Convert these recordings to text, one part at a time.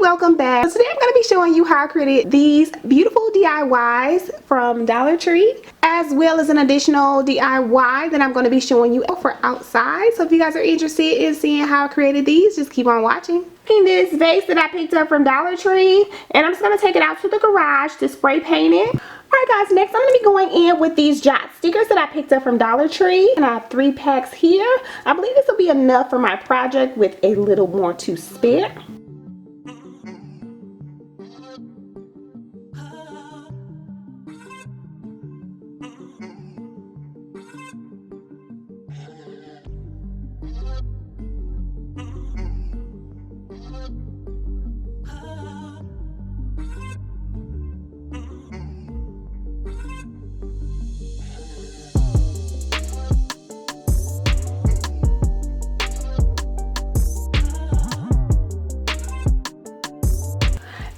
welcome back. So today I'm going to be showing you how I created these beautiful DIYs from Dollar Tree, as well as an additional DIY that I'm going to be showing you for outside. So if you guys are interested in seeing how I created these, just keep on watching. In this vase that I picked up from Dollar Tree, and I'm just going to take it out to the garage to spray paint it. Alright guys, next I'm going to be going in with these Jot stickers that I picked up from Dollar Tree, and I have 3 packs here. I believe this will be enough for my project with a little more to spare.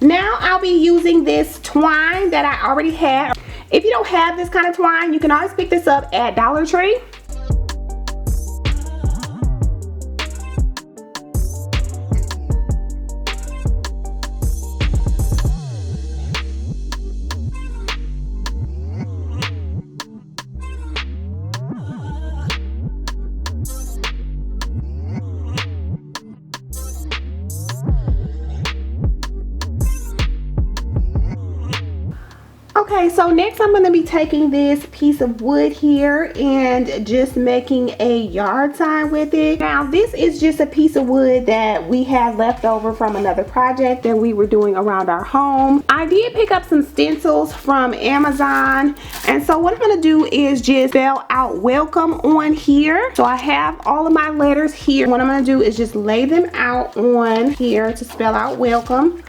Now I'll be using this twine that I already had. If you don't have this kind of twine, you can always pick this up at Dollar Tree. Okay, so next I'm going to be taking this piece of wood here and just making a yard sign with it. Now this is just a piece of wood that we had left over from another project that we were doing around our home. I did pick up some stencils from Amazon, and so what I'm going to do is just spell out welcome on here. So I have all of my letters here. What I'm going to do is just lay them out on here to spell out welcome.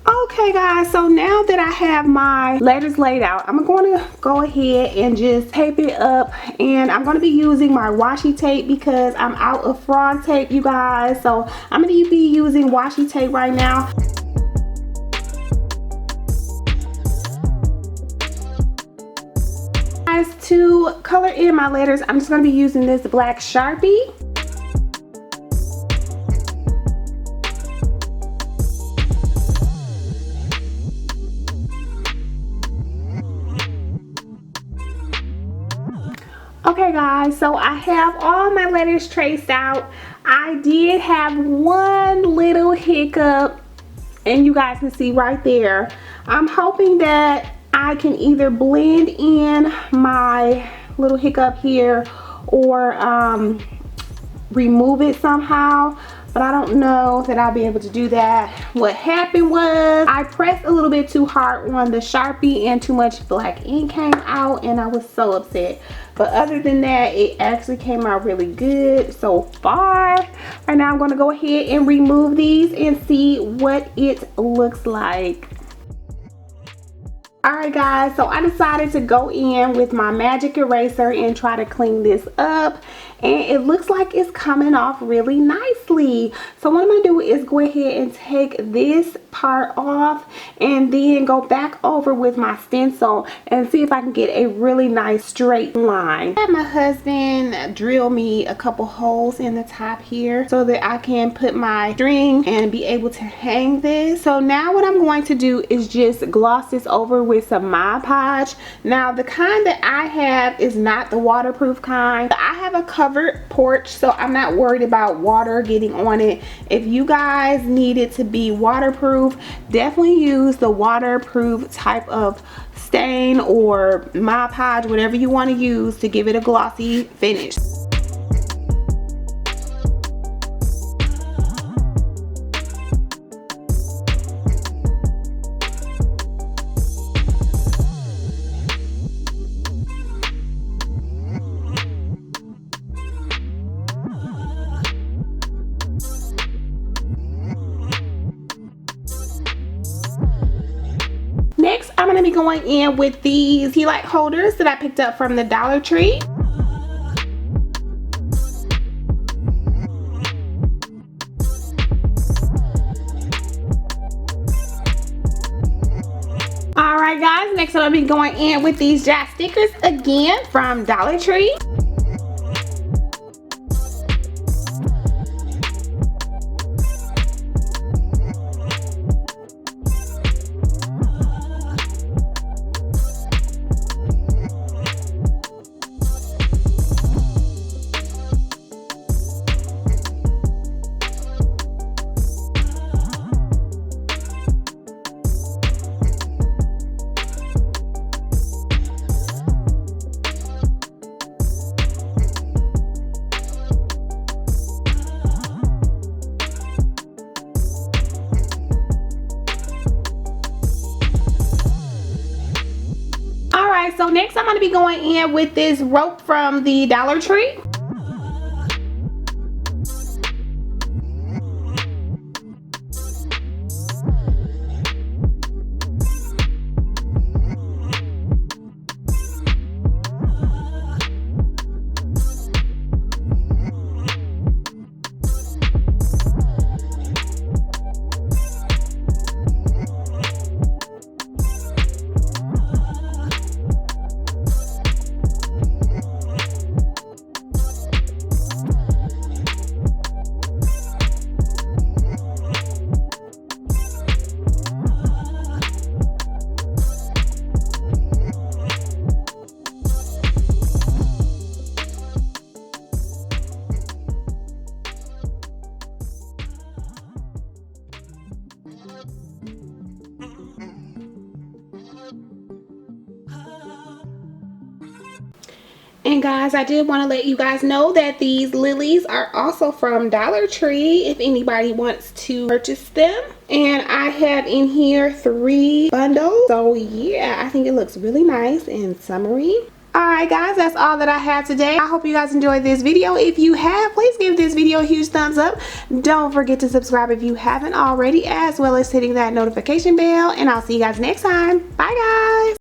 Okay guys, so now that I have my letters laid out, I'm going to go ahead and just tape it up, and I'm going to be using my washi tape because I'm out of frog tape, you guys. So I'm going to be using washi tape right now. Guys, to color in my letters, I'm just going to be using this black Sharpie. Okay guys, so I have all my letters traced out. I did have one little hiccup, and you guys can see right there. I'm hoping that I can either blend in my little hiccup here or remove it somehow, but I don't know that I'll be able to do that. What happened was I pressed a little bit too hard on the Sharpie and too much black ink came out, and I was so upset. But other than that, it actually came out really good so far. Right now I'm going to go ahead and remove these and see what it looks like. Alright guys, so I decided to go in with my magic eraser and try to clean this up, and it looks like it's coming off really nicely. So what I'm going to do is go ahead and take this part off and then go back over with my stencil and see if I can get a really nice straight line. I had my husband drill me a couple holes in the top here so that I can put my string and be able to hang this. So now what I'm going to do is just gloss this over with some Mod Podge. Now the kind that I have is not the waterproof kind. I have a covered porch, so I'm not worried about water getting on it. If you guys need it to be waterproof, definitely use the waterproof type of stain or Mod Podge, whatever you want to use to give it a glossy finish. Next, I'm going to be going in with these Tealight holders that I picked up from the Dollar Tree. Alright guys, next I'll be going in with these Jot stickers again from Dollar Tree. Alright, so next I'm going to be going in with this rope from the Dollar Tree. And guys, I did want to let you guys know that these lilies are also from Dollar Tree if anybody wants to purchase them. And I have in here 3 bundles. So yeah, I think it looks really nice and summery. Alright guys, that's all that I have today. I hope you guys enjoyed this video. If you have, please give this video a huge thumbs up. Don't forget to subscribe if you haven't already, as well as hitting that notification bell. And I'll see you guys next time. Bye guys.